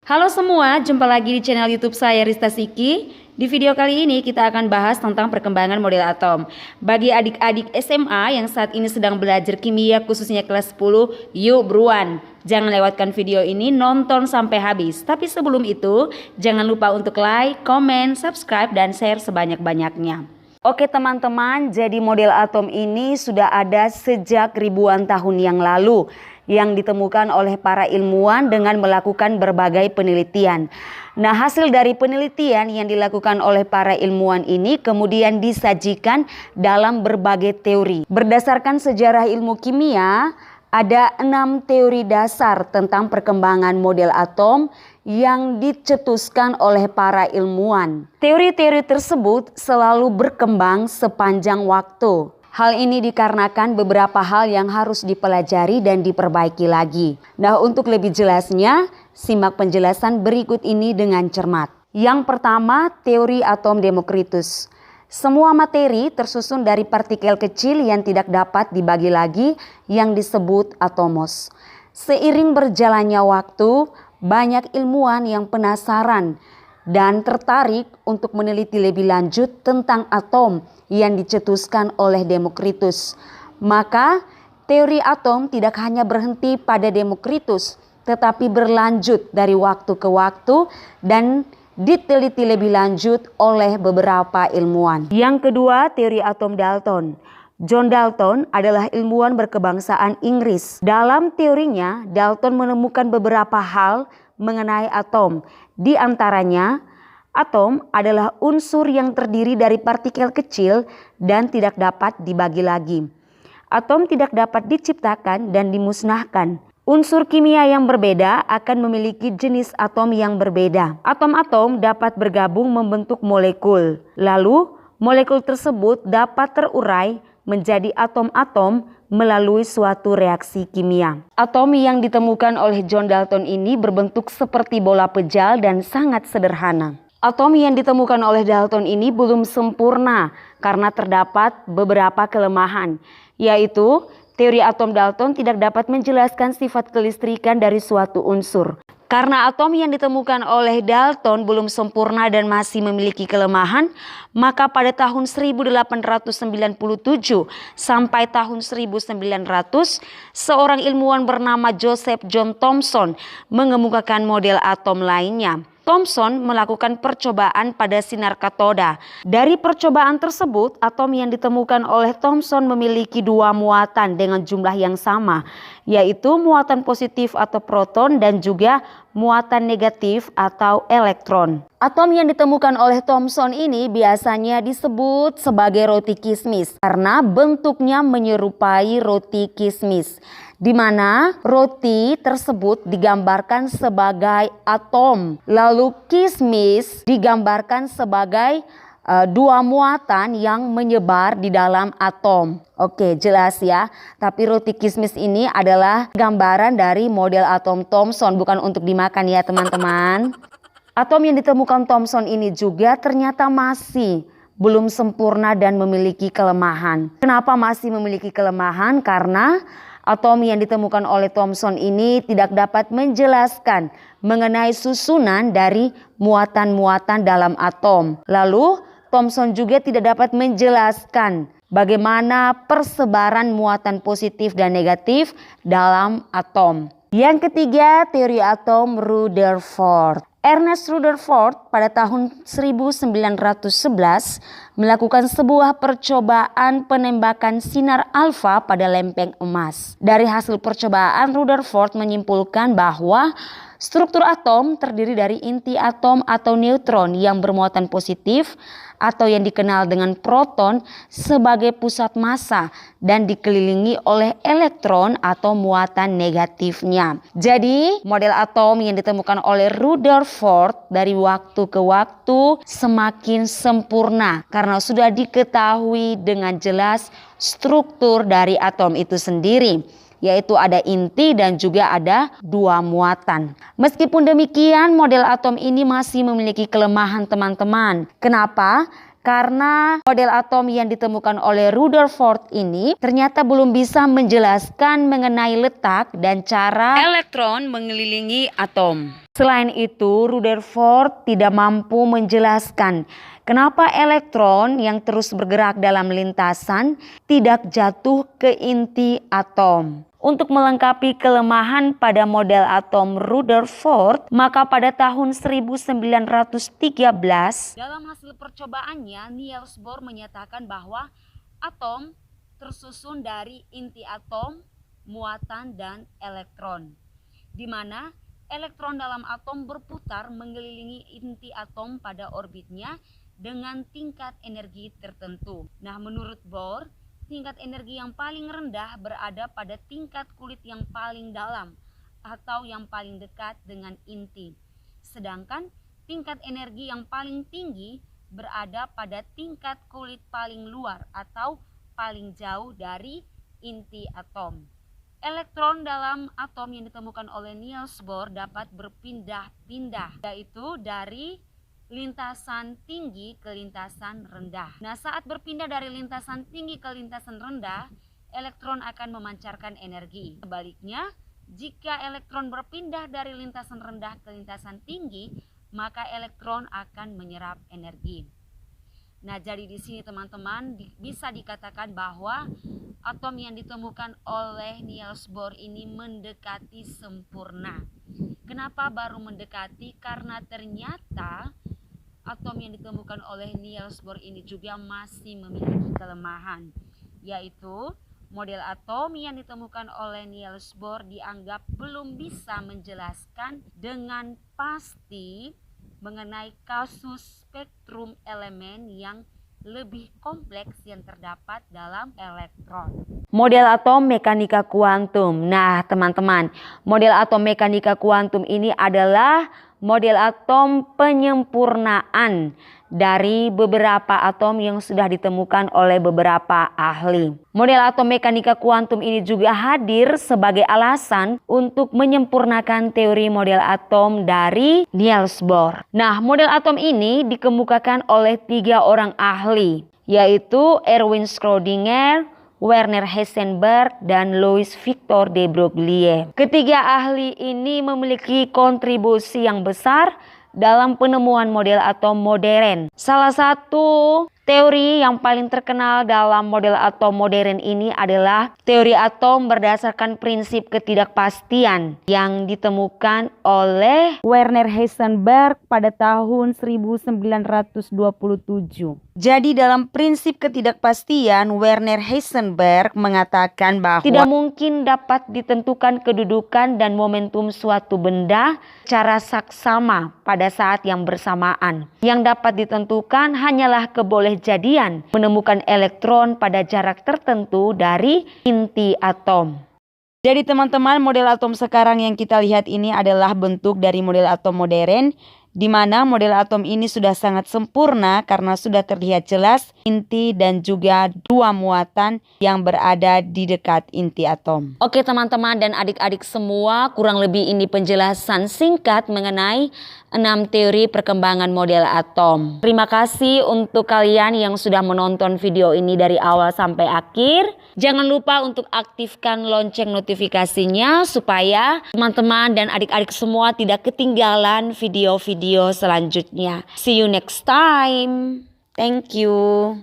Halo semua, jumpa lagi di channel YouTube saya Rista Siki. Di video kali ini kita akan bahas tentang perkembangan model atom. Bagi adik-adik SMA yang saat ini sedang belajar kimia khususnya kelas 10, yuk buruan. Jangan lewatkan video ini, nonton sampai habis. Tapi sebelum itu, jangan lupa untuk like, komen, subscribe, dan share sebanyak-banyaknya. Oke teman-teman, jadi model atom ini sudah ada sejak ribuan tahun yang lalu, yang ditemukan oleh para ilmuwan dengan melakukan berbagai penelitian. Nah, hasil dari penelitian yang dilakukan oleh para ilmuwan ini kemudian disajikan dalam berbagai teori. Berdasarkan sejarah ilmu kimia, ada 6 teori dasar tentang perkembangan model atom yang dicetuskan oleh para ilmuwan. Teori-teori tersebut selalu berkembang sepanjang waktu. Hal ini dikarenakan beberapa hal yang harus dipelajari dan diperbaiki lagi. Nah, untuk lebih jelasnya, simak penjelasan berikut ini dengan cermat. Yang pertama, teori atom Demokritus. Semua materi tersusun dari partikel kecil yang tidak dapat dibagi lagi yang disebut atomos. Seiring berjalannya waktu, banyak ilmuwan yang penasaran dan tertarik untuk meneliti lebih lanjut tentang atom yang dicetuskan oleh Demokritus. Maka teori atom tidak hanya berhenti pada Demokritus, tetapi berlanjut dari waktu ke waktu dan diteliti lebih lanjut oleh beberapa ilmuwan. Yang kedua, teori atom Dalton. John Dalton adalah ilmuwan berkebangsaan Inggris. Dalam teorinya, Dalton menemukan beberapa hal mengenai atom. Di antaranya, atom adalah unsur yang terdiri dari partikel kecil dan tidak dapat dibagi lagi. Atom tidak dapat diciptakan dan dimusnahkan. Unsur kimia yang berbeda akan memiliki jenis atom yang berbeda. Atom-atom dapat bergabung membentuk molekul. Lalu, molekul tersebut dapat terurai menjadi atom-atom melalui suatu reaksi kimia. Atom yang ditemukan oleh John Dalton ini berbentuk seperti bola pejal dan sangat sederhana. Atom yang ditemukan oleh Dalton ini belum sempurna karena terdapat beberapa kelemahan, yaitu teori atom Dalton tidak dapat menjelaskan sifat kelistrikan dari suatu unsur. Karena atom yang ditemukan oleh Dalton belum sempurna dan masih memiliki kelemahan, maka pada tahun 1897 sampai tahun 1900, seorang ilmuwan bernama Joseph John Thomson mengemukakan model atom lainnya. Thomson melakukan percobaan pada sinar katoda. Dari percobaan tersebut, atom yang ditemukan oleh Thomson memiliki 2 muatan dengan jumlah yang sama, yaitu muatan positif atau proton dan juga muatan negatif atau elektron. Atom yang ditemukan oleh Thomson ini biasanya disebut sebagai roti kismis karena bentuknya menyerupai roti kismis, di mana roti tersebut digambarkan sebagai atom, lalu kismis digambarkan sebagai 2 muatan yang menyebar di dalam atom. Oke, jelas ya. Tapi roti kismis ini adalah gambaran dari model atom Thomson, bukan untuk dimakan ya teman-teman. Atom yang ditemukan Thomson ini juga ternyata masih belum sempurna dan memiliki kelemahan. Kenapa masih memiliki kelemahan? Karena atom yang ditemukan oleh Thomson ini tidak dapat menjelaskan mengenai susunan dari muatan-muatan dalam atom. Lalu Thomson juga tidak dapat menjelaskan bagaimana persebaran muatan positif dan negatif dalam atom. Yang ketiga, teori atom Rutherford. Ernest Rutherford pada tahun 1911 melakukan sebuah percobaan penembakan sinar alfa pada lempeng emas. Dari hasil percobaan, Rutherford menyimpulkan bahwa struktur atom terdiri dari inti atom atau neutron yang bermuatan positif atau yang dikenal dengan proton sebagai pusat massa dan dikelilingi oleh elektron atau muatan negatifnya. Jadi model atom yang ditemukan oleh Rutherford dari waktu ke waktu semakin sempurna karena sudah diketahui dengan jelas struktur dari atom itu sendiri, yaitu ada inti dan juga ada 2 muatan. Meskipun demikian, model atom ini masih memiliki kelemahan teman-teman. Kenapa? Karena model atom yang ditemukan oleh Rutherford ini ternyata belum bisa menjelaskan mengenai letak dan cara elektron mengelilingi atom. Selain itu, Rutherford tidak mampu menjelaskan kenapa elektron yang terus bergerak dalam lintasan tidak jatuh ke inti atom. Untuk melengkapi kelemahan pada model atom Rutherford, maka pada tahun 1913, dalam hasil percobaannya, Niels Bohr menyatakan bahwa atom tersusun dari inti atom, muatan, dan elektron, di mana elektron dalam atom berputar mengelilingi inti atom pada orbitnya dengan tingkat energi tertentu. Nah, menurut Bohr, tingkat energi yang paling rendah berada pada tingkat kulit yang paling dalam atau yang paling dekat dengan inti. Sedangkan tingkat energi yang paling tinggi berada pada tingkat kulit paling luar atau paling jauh dari inti atom. Elektron dalam atom yang ditemukan oleh Niels Bohr dapat berpindah-pindah, yaitu dari lintasan tinggi ke lintasan rendah. Nah, saat berpindah dari lintasan tinggi ke lintasan rendah, elektron akan memancarkan energi. Sebaliknya, jika elektron berpindah dari lintasan rendah ke lintasan tinggi, maka elektron akan menyerap energi. Nah, jadi di sini teman-teman bisa dikatakan bahwa atom yang ditemukan oleh Niels Bohr ini mendekati sempurna. Kenapa baru mendekati? Karena ternyata atom yang ditemukan oleh Niels Bohr ini juga masih memiliki kelemahan, yaitu model atom yang ditemukan oleh Niels Bohr dianggap belum bisa menjelaskan dengan pasti mengenai kasus spektrum elemen yang lebih kompleks yang terdapat dalam elektron. Model atom mekanika kuantum. Nah, teman-teman, model atom mekanika kuantum ini adalah model atom penyempurnaan dari beberapa atom yang sudah ditemukan oleh beberapa ahli. Model atom mekanika kuantum ini juga hadir sebagai alasan untuk menyempurnakan teori model atom dari Niels Bohr. Nah, model atom ini dikemukakan oleh 3 orang ahli, yaitu Erwin Schrödinger, Werner Heisenberg, dan Louis Victor de Broglie. Ketiga ahli ini memiliki kontribusi yang besar dalam penemuan model atom modern. Salah satu teori yang paling terkenal dalam model atom modern ini adalah teori atom berdasarkan prinsip ketidakpastian yang ditemukan oleh Werner Heisenberg pada tahun 1927. Jadi dalam prinsip ketidakpastian, Werner Heisenberg mengatakan bahwa tidak mungkin dapat ditentukan kedudukan dan momentum suatu benda secara saksama pada saat yang bersamaan. Yang dapat ditentukan hanyalah kebolehjadian menemukan elektron pada jarak tertentu dari inti atom. Jadi teman-teman, model atom sekarang yang kita lihat ini adalah bentuk dari model atom modern, di mana model atom ini sudah sangat sempurna karena sudah terlihat jelas inti dan juga 2 muatan yang berada di dekat inti atom. Oke teman-teman dan adik-adik semua, kurang lebih ini penjelasan singkat mengenai 6 teori perkembangan model atom. Terima kasih untuk kalian yang sudah menonton video ini dari awal sampai akhir. Jangan lupa untuk aktifkan lonceng notifikasinya supaya teman-teman dan adik-adik semua tidak ketinggalan video-video selanjutnya. See you next time. Thank you.